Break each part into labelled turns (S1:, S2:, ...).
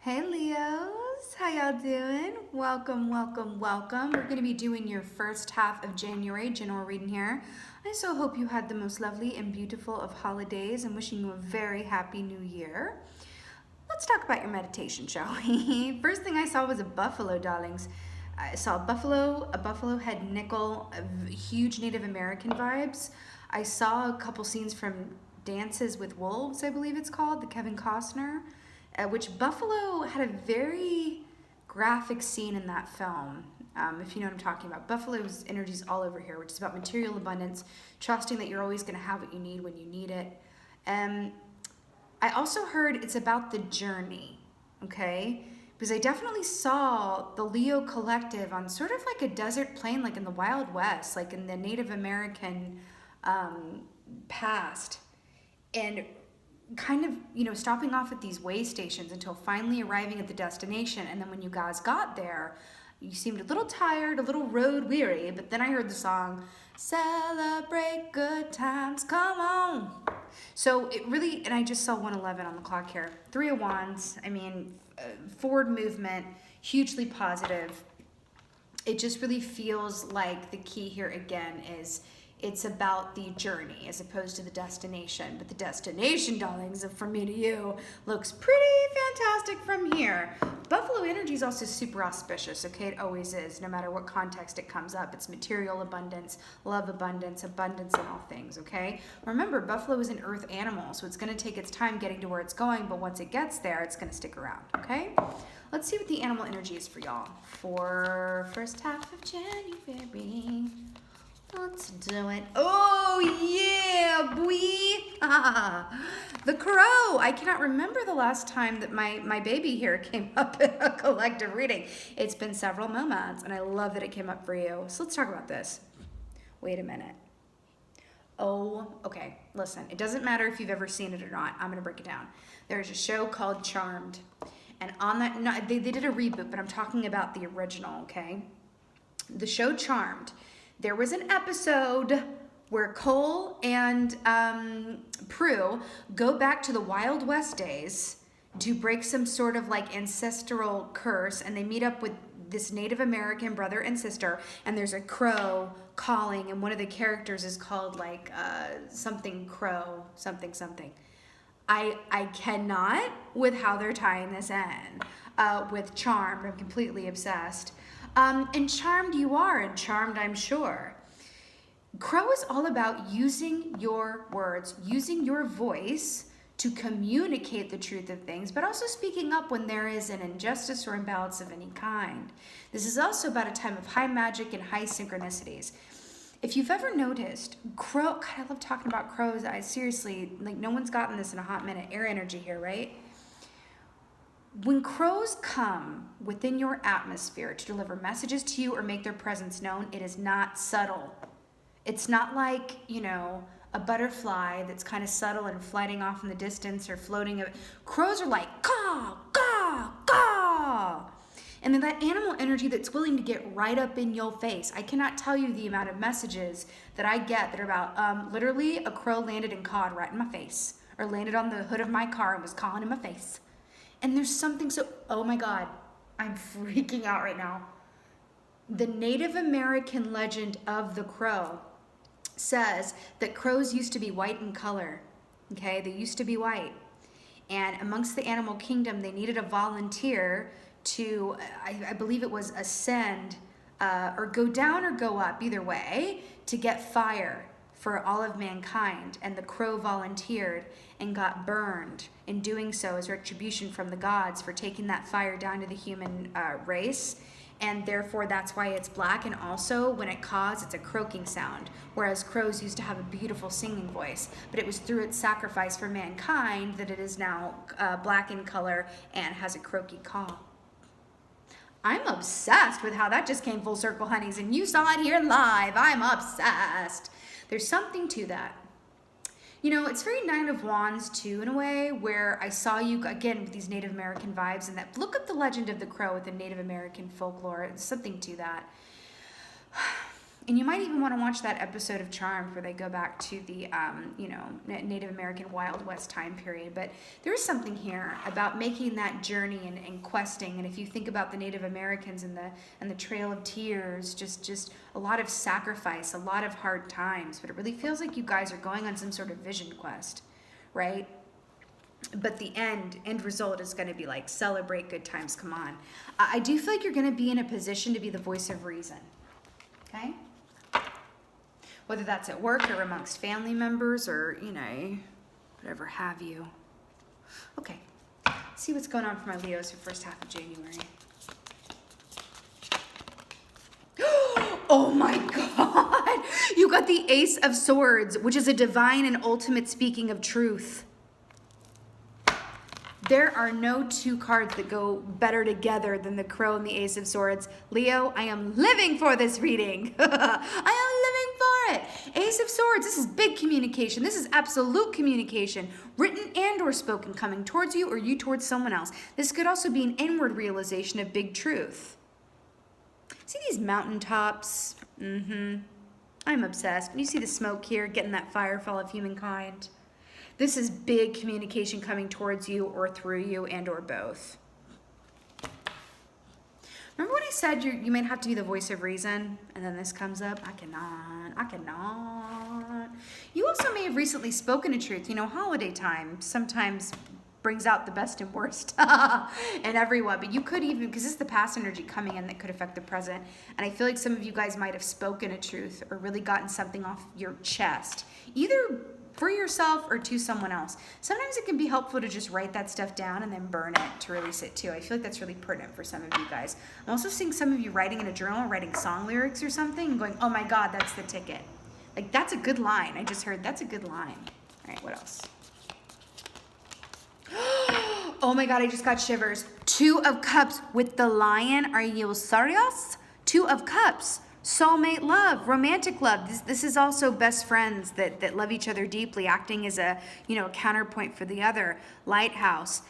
S1: Hey Leos, how y'all doing? Welcome, welcome, welcome. We're going to be doing your first half of January general reading here. I so hope you had the most lovely and beautiful of holidays and wishing you a very happy new year. Let's talk about your meditation, shall we? First thing I saw was a buffalo, darlings. I saw a buffalo head nickel, huge Native American vibes. I saw a couple scenes from Dances with Wolves, I believe it's called, the Kevin Costner, which Buffalo had a very graphic scene in that film. If you know what I'm talking about. Buffalo's energy is all over here, which is about material abundance, trusting that you're always going to have what you need when you need it. I also heard it's about the journey, okay? Because I definitely saw the Leo collective on sort of like a desert plain, like in the Wild West, like in the Native American past. And kind of, stopping off at these way stations until finally arriving at the destination. And then when you guys got there, you seemed a little tired, a little road weary, but then I heard the song, "Celebrate good times, come on." So it really, and I just saw 111 on the clock here. Three of Wands, forward movement, hugely positive. It just really feels like the key here again is it's about the journey as opposed to the destination. But the destination, darlings, from me to you, looks pretty fantastic from here. Buffalo energy is also super auspicious, okay? It always is, no matter what context it comes up. It's material abundance, love abundance, abundance in all things, okay? Remember, Buffalo is an earth animal, so it's going to take its time getting to where it's going, but once it gets there, it's going to stick around, okay? Let's see what the animal energy is for y'all for first half of January. Let's do it. Oh, yeah, boy. The crow. I cannot remember the last time that my baby here came up in a collective reading. It's been several moments, and I love that it came up for you. So let's talk about this. Wait a minute. Oh, okay. Listen, it doesn't matter if you've ever seen it or not. I'm going to break it down. There's a show called Charmed. And on that, no, they did a reboot, but I'm talking about the original, okay? The show Charmed. There was an episode where Cole and Prue go back to the Wild West days to break some sort of like ancestral curse, and they meet up with this Native American brother and sister, and there's a crow calling, and one of the characters is called like something crow, something something. I cannot with how they're tying this in with Charmed. I'm completely obsessed. And charmed you are, and charmed I'm sure. Crow is all about using your words, using your voice to communicate the truth of things, but also speaking up when there is an injustice or imbalance of any kind. This is also about a time of high magic and high synchronicities. If you've ever noticed, God, I love talking about crows. I seriously, like, no one's gotten this in a hot minute. Air energy here, right? When crows come within your atmosphere to deliver messages to you or make their presence known, it is not subtle. It's not like, a butterfly that's kind of subtle and flighting off in the distance or floating. Crows are like, caw, caw, caw. And then that animal energy that's willing to get right up in your face. I cannot tell you the amount of messages that I get that are about, literally a crow landed and cawed right in my face, or landed on the hood of my car and was cawing in my face. And there's something so, oh my God, I'm freaking out right now. The Native American legend of the crow says that crows used to be white in color, okay? They used to be white. And amongst the animal kingdom, they needed a volunteer to, I believe it was ascend, or go down or go up, either way, to get fire for all of mankind. And the crow volunteered and got burned in doing so as retribution from the gods for taking that fire down to the human race. And therefore that's why it's black, and also when it caws, it's a croaking sound, whereas crows used to have a beautiful singing voice. But it was through its sacrifice for mankind that it is now black in color and has a croaky caw. I'm obsessed with how that just came full circle, honeys, and you saw it here live. I'm obsessed. There's something to that. It's very Nine of Wands too, in a way, where I saw you, again, with these Native American vibes, and that, look up the legend of the crow with the Native American folklore. There's something to that. And you might even want to watch that episode of Charmed where they go back to the, Native American Wild West time period. But there is something here about making that journey and questing. And if you think about the Native Americans and the Trail of Tears, just a lot of sacrifice, a lot of hard times. But it really feels like you guys are going on some sort of vision quest, right? But the end result is going to be like, celebrate good times, come on. I do feel like you're going to be in a position to be the voice of reason, okay? Whether that's at work or amongst family members or, whatever have you. Okay, let's see what's going on for my Leos for first half of January. Oh my God! You got the Ace of Swords, which is a divine and ultimate speaking of truth. There are no two cards that go better together than the Crow and the Ace of Swords. Leo, I am living for this reading. I am living for it. Ace of Swords, this is big communication. This is absolute communication, written and or spoken, coming towards you or you towards someone else. This could also be an inward realization of big truth. See these mountaintops? I'm obsessed. You see the smoke here, getting that firefall of humankind. This is big communication coming towards you or through you and or both. Remember when I said you might have to be the voice of reason? And then this comes up. I cannot. You also may have recently spoken a truth. Holiday time sometimes brings out the best and worst in everyone. But you could even, because this is the past energy coming in that could affect the present. And I feel like some of you guys might have spoken a truth or really gotten something off your chest. Either for yourself or to someone else. Sometimes it can be helpful to just write that stuff down and then burn it to release it too. I feel like that's really pertinent for some of you guys. I'm also seeing some of you writing in a journal, writing song lyrics or something and going, oh my God, that's the ticket. Like, that's a good line. I just heard that's a good line. All right, what else? Oh my God, I just got shivers. 2 of Cups with the Lion. Are you serious? 2 of Cups. Soulmate love, romantic love. This is also best friends that love each other deeply, acting as a counterpoint for the other. Lighthouse,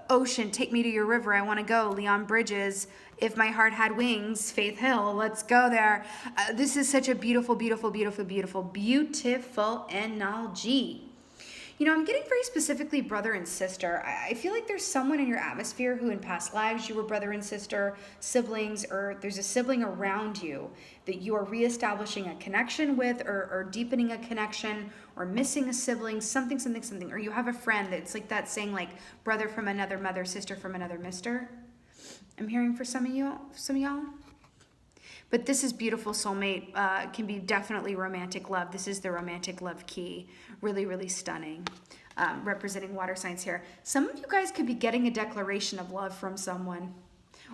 S1: Ocean, take me to your river, I want to go. Leon Bridges, if my heart had wings. Faith Hill, let's go there. This is such a beautiful, beautiful, beautiful, beautiful, beautiful energy. I'm getting very specifically brother and sister. I feel like there's someone in your atmosphere who in past lives you were brother and sister, siblings, or there's a sibling around you that you are reestablishing a connection with or deepening a connection or missing a sibling, something. Or you have a friend that's like that saying like brother from another mother, sister from another mister. I'm hearing for some of y'all. But this is beautiful soulmate. Can be definitely romantic love. This is the romantic love key. Really, really stunning. Representing water signs here. Some of you guys could be getting a declaration of love from someone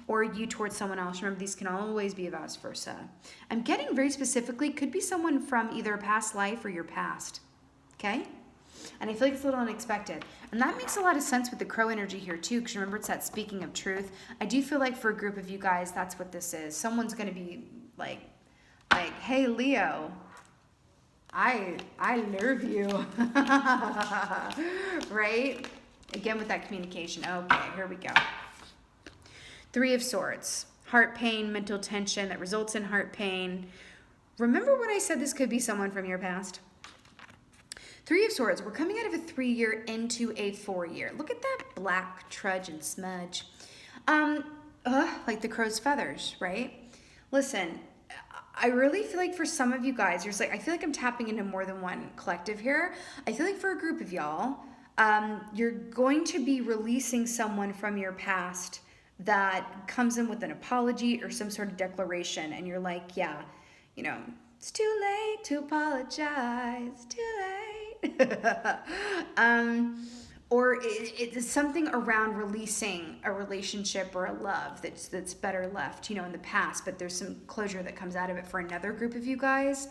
S1: or you towards someone else. Remember, these can always be vice versa. I'm getting very specifically, could be someone from either a past life or your past. Okay? And I feel like it's a little unexpected. And that makes a lot of sense with the crow energy here too, because remember it's that speaking of truth. I do feel like for a group of you guys, that's what this is. Someone's going to be like, hey, Leo, I love you. Right? Again, with that communication. Okay, here we go. 3 of Swords. Heart pain, mental tension that results in heart pain. Remember when I said this could be someone from your past? 3 of Swords, we're coming out of a 3-year into a 4-year. Look at that black trudge and smudge. Like the crow's feathers, right? Listen, I really feel like for some of you guys, I feel like I'm tapping into more than one collective here. I feel like for a group of y'all, you're going to be releasing someone from your past that comes in with an apology or some sort of declaration. And you're like, yeah, it's too late to apologize, too late. Or it's something around releasing a relationship or a love that's better left, in the past, but there's some closure that comes out of it for another group of you guys.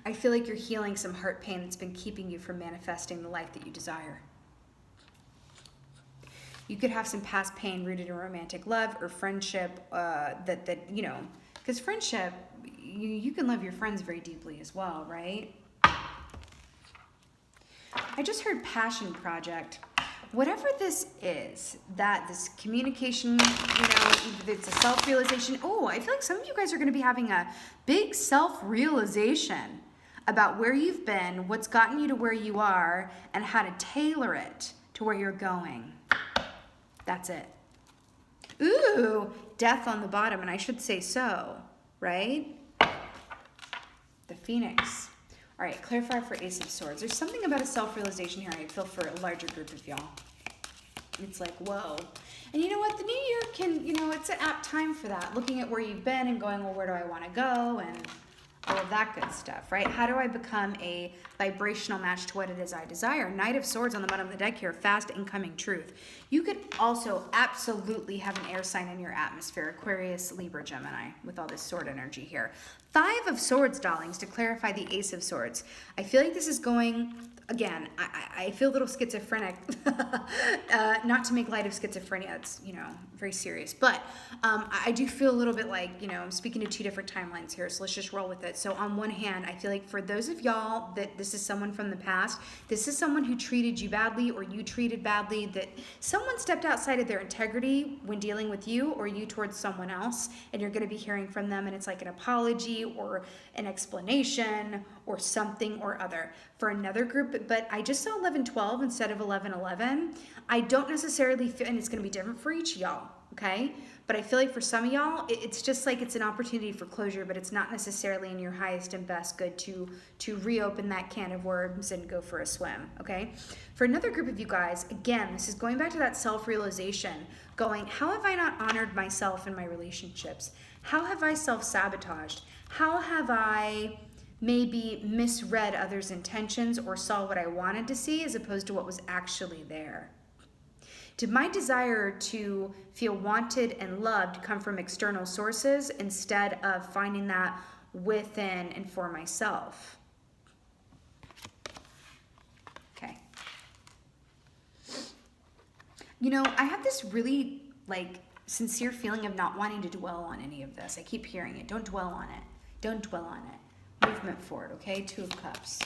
S1: I feel like you're healing some heart pain that's been keeping you from manifesting the life that you desire. You could have some past pain rooted in romantic love or friendship because friendship, you can love your friends very deeply as well, right? I just heard passion project. whatever this is, that this communication, if it's a self-realization. Oh, I feel like some of you guys are going to be having a big self-realization about where you've been, what's gotten you to where you are, and how to tailor it to where you're going. That's it. Ooh, death on the bottom, and I should say so, right? The Phoenix. All right, clarify for Ace of Swords. There's something about a self-realization here I feel for a larger group of y'all. It's like, whoa. And you know what? The new year can, it's an apt time for that. Looking at where you've been and going, well, where do I want to go? And all of that good stuff, right? How do I become a vibrational match to what it is I desire? Knight of Swords on the bottom of the deck here, fast incoming truth. You could also absolutely have an air sign in your atmosphere, Aquarius, Libra, Gemini, with all this sword energy here. 5 of Swords, darlings, to clarify the Ace of Swords. I feel like this is going, again, I feel a little schizophrenic. Not to make light of schizophrenia, it's, very serious. But I do feel a little bit like, I'm speaking to 2 different timelines here, so let's just roll with it. So on one hand, I feel like for those of y'all that this is someone from the past, this is someone who treated you badly or you treated badly, that someone stepped outside of their integrity when dealing with you or you towards someone else, and you're going to be hearing from them, and it's like an apology or an explanation or something or other. For another group, but I just saw 11-12 instead of 11-11. I don't necessarily feel, and it's going to be different for each y'all, okay? But I feel like for some of y'all, it's just like it's an opportunity for closure, but it's not necessarily in your highest and best good to reopen that can of worms and go for a swim, okay? For another group of you guys, again, this is going back to that self-realization, going, how have I not honored myself in my relationships? How have I self-sabotaged? How have I maybe misread others' intentions or saw what I wanted to see as opposed to what was actually there? Did my desire to feel wanted and loved come from external sources instead of finding that within and for myself? Okay. I have this really sincere feeling of not wanting to dwell on any of this. I keep hearing it. Don't dwell on it. Don't dwell on it. Movement forward, okay? 2 of Cups.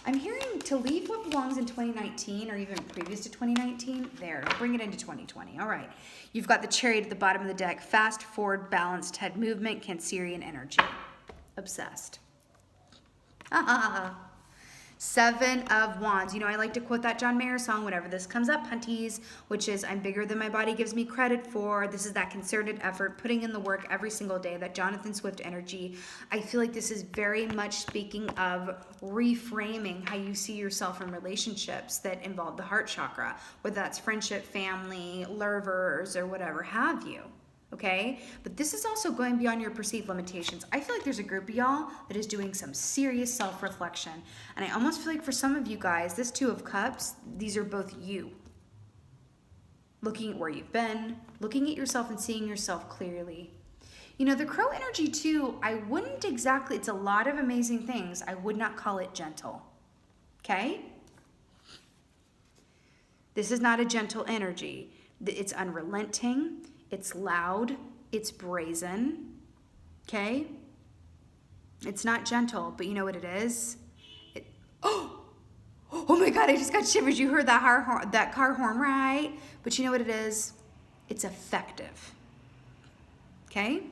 S1: I'm hearing to leave what belongs in 2019 or even previous to 2019. There, bring it into 2020. All right. You've got the Chariot at the bottom of the deck. Fast, forward, balanced head movement, Cancerian energy. Obsessed. 7 of Wands. I like to quote that John Mayer song whenever this comes up, hunties, which is, I'm bigger than my body gives me credit for. This is that concerted effort, putting in the work every single day, that Jonathan Swift energy. I feel like this is very much speaking of reframing how you see yourself in relationships that involve the heart chakra, whether that's friendship, family, lovers, or whatever have you. Okay? But this is also going beyond your perceived limitations. I feel like there's a group of y'all that is doing some serious self-reflection. And I almost feel like for some of you guys, this 2 of Cups, these are both you. Looking at where you've been, looking at yourself and seeing yourself clearly. The Crow energy too, I wouldn't exactly, it's a lot of amazing things. I would not call it gentle. Okay? This is not a gentle energy. It's unrelenting. It's loud, it's brazen, okay? It's not gentle, but you know what it is? Oh my God, I just got shivers. You heard that car horn, right? But you know what it is? It's effective, okay?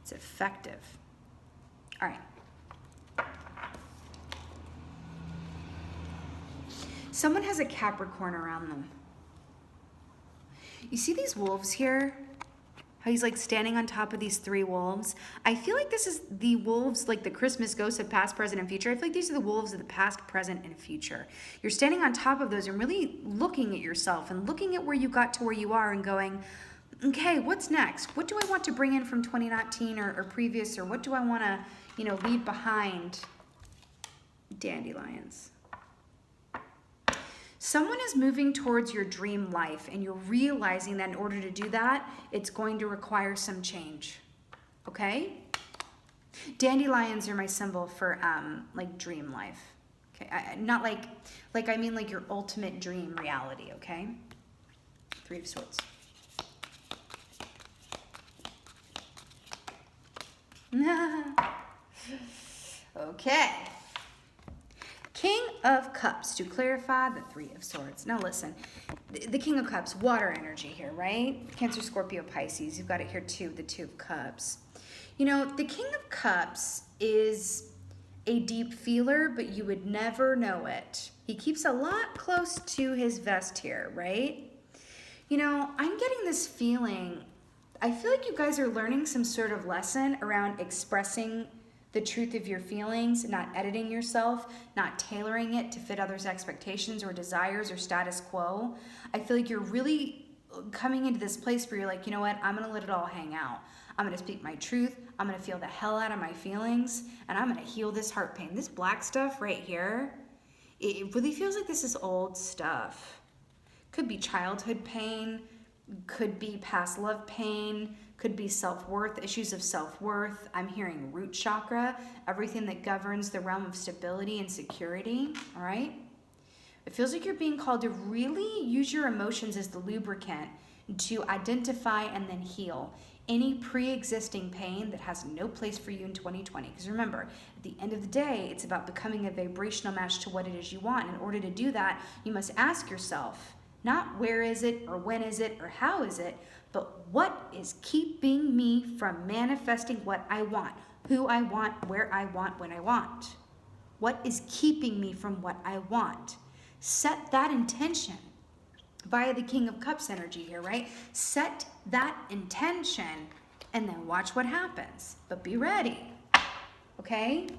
S1: It's effective. All right. Someone has a Capricorn around them. You see these wolves here? How he's standing on top of these 3 wolves? I feel like this is the wolves, like the Christmas ghosts of past, present, and future. I feel like these are the wolves of the past, present, and future. You're standing on top of those and really looking at yourself and looking at where you got to where you are and going, okay, what's next? What do I want to bring in from 2019 or previous, or what do I want to, leave behind? Dandelions. Someone is moving towards your dream life, and you're realizing that in order to do that, it's going to require some change, okay? Dandelions are my symbol for dream life, okay? Not I mean your ultimate dream reality, okay? 3 of Swords. Okay. King of Cups, to clarify the Three of Swords. Now listen, the King of Cups, water energy here, right? Cancer, Scorpio, Pisces. You've got it here too, the Two of Cups. You know, the King of Cups is a deep feeler, but you would never know it. He keeps a lot close to his vest here, right? You know, I'm getting this feeling, I feel like you guys are learning some sort of lesson around expressing the truth of your feelings, not editing yourself, not tailoring it to fit others' expectations or desires or status quo. I feel like you're really coming into this place where you're like, you know what, I'm gonna let it all hang out. I'm gonna speak my truth. I'm gonna feel the hell out of my feelings, and I'm gonna heal this heart pain. This black stuff right here, it really feels like this is old stuff. Could be childhood pain, could be past love pain, could be self-worth, issues of self-worth. I'm hearing root chakra, everything that governs the realm of stability and security, all right? It feels like you're being called to really use your emotions as the lubricant to identify and then heal any pre-existing pain that has no place for you in 2020. Because remember, at the end of the day, it's about becoming a vibrational match to what it is you want. In order to do that, you must ask yourself, not where is it, or when is it, or how is it, but what is keeping me from manifesting what I want, who I want, where I want, when I want? What is keeping me from what I want? Set that intention via the King of Cups energy here, right? Set that intention and then watch what happens. But be ready, okay?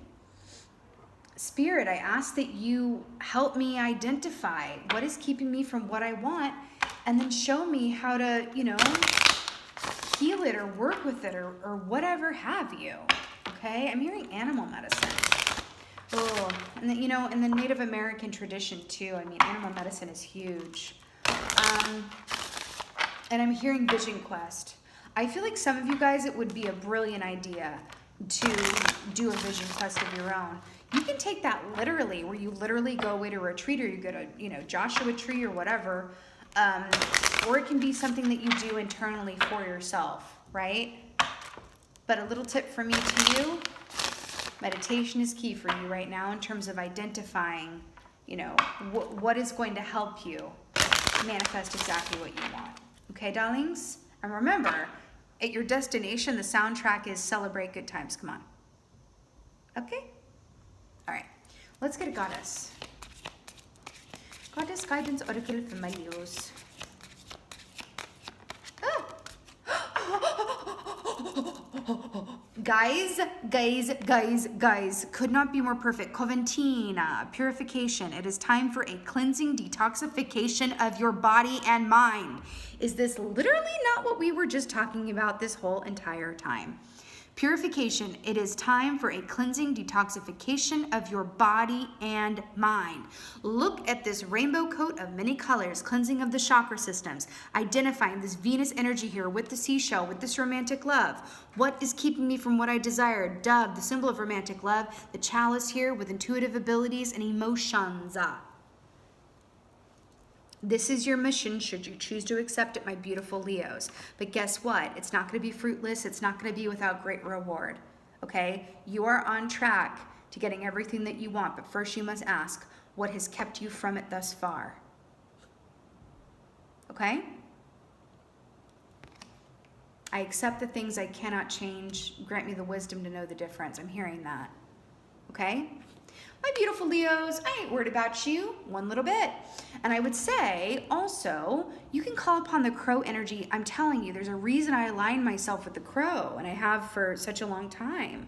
S1: Spirit, I ask that you help me identify what is keeping me from what I want, and then show me how to, you know, heal it or work with it or whatever have you, okay? I'm hearing animal medicine. Oh, and then, you know, in the Native American tradition too, I mean, animal medicine is huge. And I'm hearing vision quest. I feel like some of you guys, it would be a brilliant idea to do a vision quest of your own. You can take that literally, where you literally go away to a retreat, or you go to, you know, Joshua Tree or whatever. Or it can be something that you do internally for yourself, right? But a little tip from me to you, meditation is key for you right now in terms of identifying, you know, what is going to help you manifest exactly what you want. Okay, darlings? And remember, at your destination, the soundtrack is Celebrate Good Times. Come on. Okay? All right. Let's get a goddess. Goddess Guidance Oracle for my Leos. Guys, could not be more perfect. Coventina, purification. It is time for a cleansing detoxification of your body and mind. Is this literally not what we were just talking about this whole entire time? Purification, it is time for a cleansing detoxification of your body and mind. Look at this rainbow coat of many colors, cleansing of the chakra systems, identifying this Venus energy here with the seashell, with this romantic love. What is keeping me from what I desire? Dove, the symbol of romantic love, the chalice here with intuitive abilities and emotions. This is your mission should you choose to accept it, my beautiful Leos. But guess what? It's not going to be fruitless. It's not going to be without great reward. Okay? You are on track to getting everything that you want, but first you must ask, what has kept you from it thus far? Okay? I accept the things I cannot change. Grant me the wisdom to know the difference. I'm hearing that. Okay? My beautiful Leos, I ain't worried about you one little bit. And I would say also, you can call upon the crow energy. I'm telling you, there's a reason I align myself with the crow, and I have for such a long time.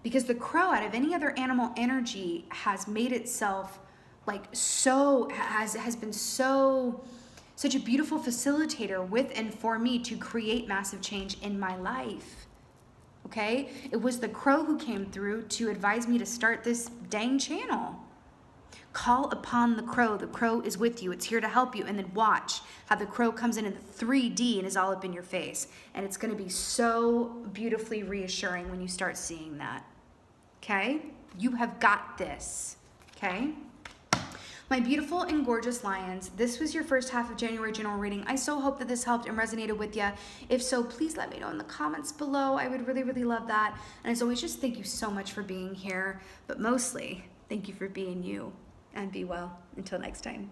S1: Because the crow, out of any other animal energy, has made itself like so, has been such a beautiful facilitator with and for me to create massive change in my life. Okay? It was the crow who came through to advise me to start this dang channel. Call upon the crow. The crow is with you. It's here to help you. And then watch how the crow comes in the 3D and is all up in your face. And it's going to be so beautifully reassuring when you start seeing that. Okay? You have got this. Okay? My beautiful and gorgeous lions, this was your first half of January general reading. I so hope that this helped and resonated with you. If so, please let me know in the comments below. I would really, really love that. And as always, just thank you so much for being here. But mostly, thank Thank you for being you, and be well. Until next time.